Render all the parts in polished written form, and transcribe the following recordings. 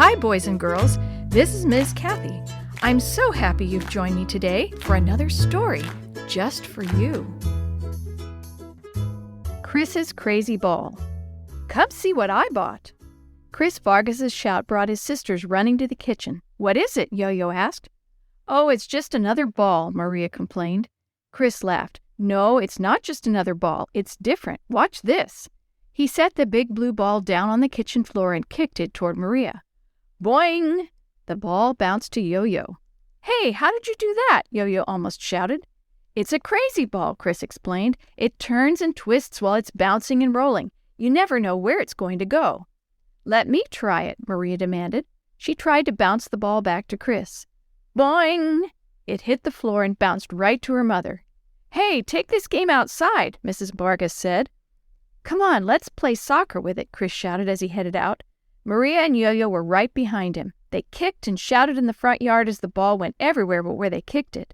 Hi, boys and girls. This is Ms. Kathy. I'm so happy you've joined me today for another story just for you. Chris's Crazy Ball. Come see what I bought. Chris Vargas's shout brought his sisters running to the kitchen. What is it? Yo-Yo asked. Oh, it's just another ball, Maria complained. Chris laughed. No, it's not just another ball. It's different. Watch this. He set the big blue ball down on the kitchen floor and kicked it toward Maria. Boing! The ball bounced to Yo-Yo. Hey, how did you do that? Yo-Yo almost shouted. It's a crazy ball, Chris explained. It turns and twists while it's bouncing and rolling. You never know where it's going to go. Let me try it, Maria demanded. She tried to bounce the ball back to Chris. Boing! It hit the floor and bounced right to her mother. Hey, take this game outside, Mrs. Vargas said. Come on, let's play soccer with it, Chris shouted as he headed out. Maria and Yo-Yo were right behind him. They kicked and shouted in the front yard as the ball went everywhere but where they kicked it.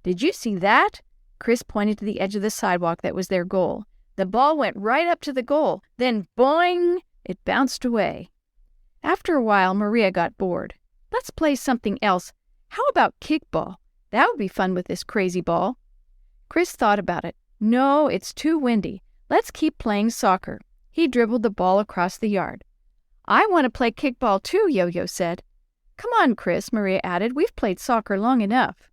Did you see that? Chris pointed to the edge of the sidewalk that was their goal. The ball went right up to the goal. Then, boing! It bounced away. After a while, Maria got bored. Let's play something else. How about kickball? That would be fun with this crazy ball. Chris thought about it. No, it's too windy. Let's keep playing soccer. He dribbled the ball across the yard. I want to play kickball too, Yo-Yo said. Come on, Chris, Maria added. We've played soccer long enough.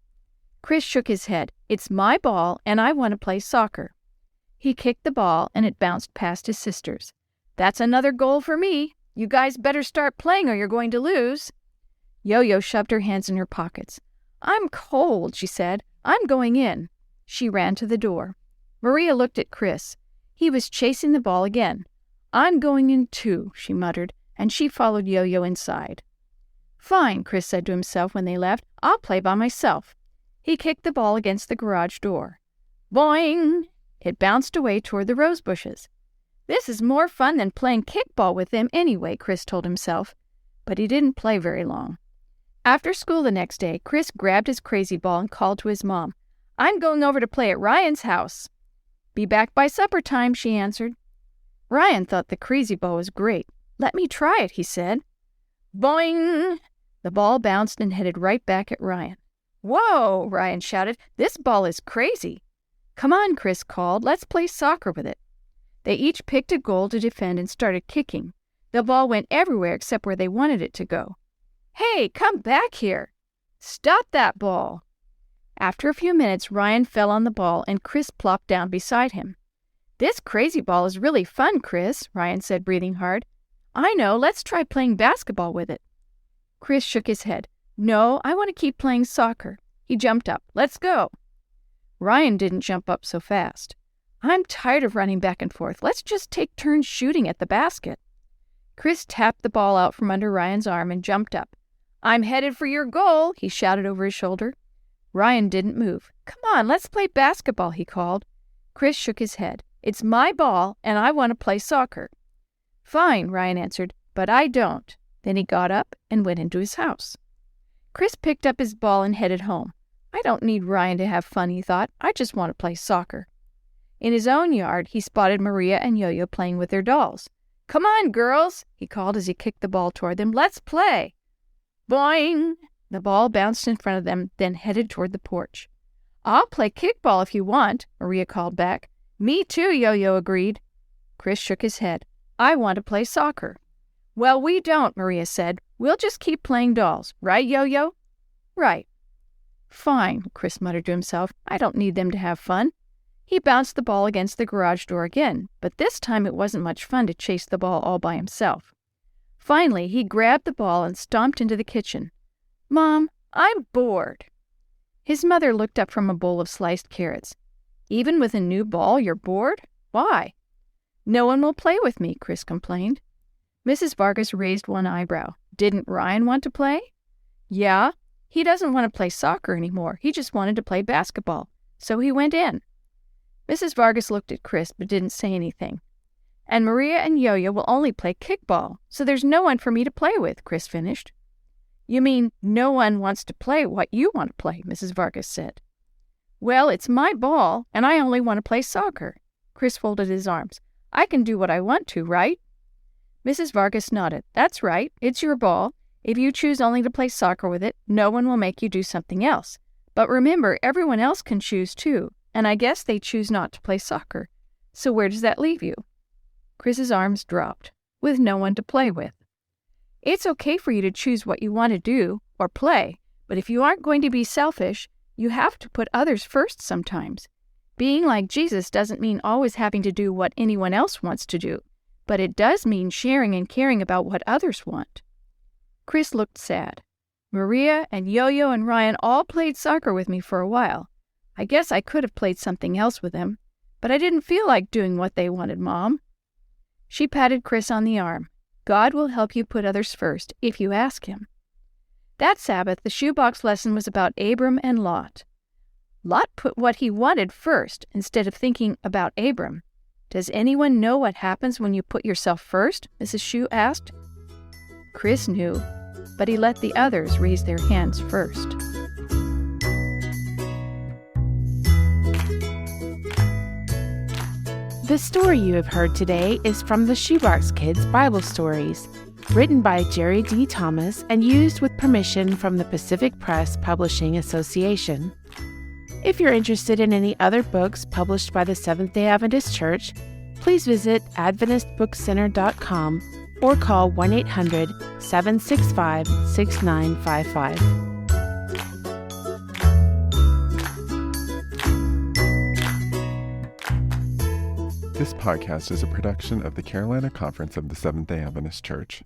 Chris shook his head. It's my ball, and I want to play soccer. He kicked the ball, and it bounced past his sisters. That's another goal for me. You guys better start playing or you're going to lose. Yo-Yo shoved her hands in her pockets. I'm cold, she said. I'm going in. She ran to the door. Maria looked at Chris. He was chasing the ball again. I'm going in too, she muttered, and she followed Yo-Yo inside. Fine, Chris said to himself when they left. I'll play by myself. He kicked the ball against the garage door. Boing! It bounced away toward the rose bushes. This is more fun than playing kickball with them anyway, Chris told himself. But he didn't play very long. After school the next day, Chris grabbed his crazy ball and called to his mom. I'm going over to play at Ryan's house. Be back by supper time, she answered. Ryan thought the crazy ball was great. Let me try it, he said. Boing! The ball bounced and headed right back at Ryan. Whoa, Ryan shouted. This ball is crazy. Come on, Chris called. Let's play soccer with it. They each picked a goal to defend and started kicking. The ball went everywhere except where they wanted it to go. Hey, come back here. Stop that ball. After a few minutes, Ryan fell on the ball and Chris plopped down beside him. This crazy ball is really fun, Chris, Ryan said, breathing hard. I know. Let's try playing basketball with it. Chris shook his head. No, I want to keep playing soccer. He jumped up. Let's go. Ryan didn't jump up so fast. I'm tired of running back and forth. Let's just take turns shooting at the basket. Chris tapped the ball out from under Ryan's arm and jumped up. I'm headed for your goal, he shouted over his shoulder. Ryan didn't move. Come on, let's play basketball, he called. Chris shook his head. It's my ball, and I want to play soccer. Fine, Ryan answered, but I don't. Then he got up and went into his house. Chris picked up his ball and headed home. I don't need Ryan to have fun, he thought. I just want to play soccer. In his own yard, he spotted Maria and Yo-Yo playing with their dolls. Come on, girls, he called as he kicked the ball toward them. Let's play. Boing! The ball bounced in front of them, then headed toward the porch. I'll play kickball if you want, Maria called back. Me too, Yo-Yo agreed. Chris shook his head. I want to play soccer. Well, we don't, Maria said. We'll just keep playing dolls. Right, Yo-Yo? Right. Fine, Chris muttered to himself. I don't need them to have fun. He bounced the ball against the garage door again, but this time it wasn't much fun to chase the ball all by himself. Finally, he grabbed the ball and stomped into the kitchen. Mom, I'm bored. His mother looked up from a bowl of sliced carrots. Even with a new ball, you're bored? Why? No one will play with me, Chris complained. Mrs. Vargas raised one eyebrow. Didn't Ryan want to play? Yeah, he doesn't want to play soccer anymore. He just wanted to play basketball. So he went in. Mrs. Vargas looked at Chris but didn't say anything. And Maria and Yo-Yo will only play kickball, so there's no one for me to play with, Chris finished. You mean no one wants to play what you want to play, Mrs. Vargas said. Well, it's my ball, and I only want to play soccer. Chris folded his arms. I can do what I want to, right? Mrs. Vargas nodded. That's right. It's your ball. If you choose only to play soccer with it, no one will make you do something else. But remember, everyone else can choose too, and I guess they choose not to play soccer. So where does that leave you?" Chris's arms dropped, with no one to play with. "It's okay for you to choose what you want to do or play, but if you aren't going to be selfish, you have to put others first sometimes. Being like Jesus doesn't mean always having to do what anyone else wants to do, but it does mean sharing and caring about what others want." Chris looked sad. "Maria and Yo-Yo and Ryan all played soccer with me for a while. I guess I could have played something else with them, but I didn't feel like doing what they wanted, Mom." She patted Chris on the arm. "God will help you put others first if you ask Him." That Sabbath, the shoebox lesson was about Abram and Lot. Lot put what he wanted first instead of thinking about Abram. "Does anyone know what happens when you put yourself first?" Mrs. Shue asked. Chris knew, but he let the others raise their hands first. The story you have heard today is from the Shoebox Kids Bible Stories, written by Jerry D. Thomas and used with permission from the Pacific Press Publishing Association. If you're interested in any other books published by the Seventh-day Adventist Church, please visit AdventistBookCenter.com or call 1-800-765-6955. This podcast is a production of the Carolina Conference of the Seventh-day Adventist Church.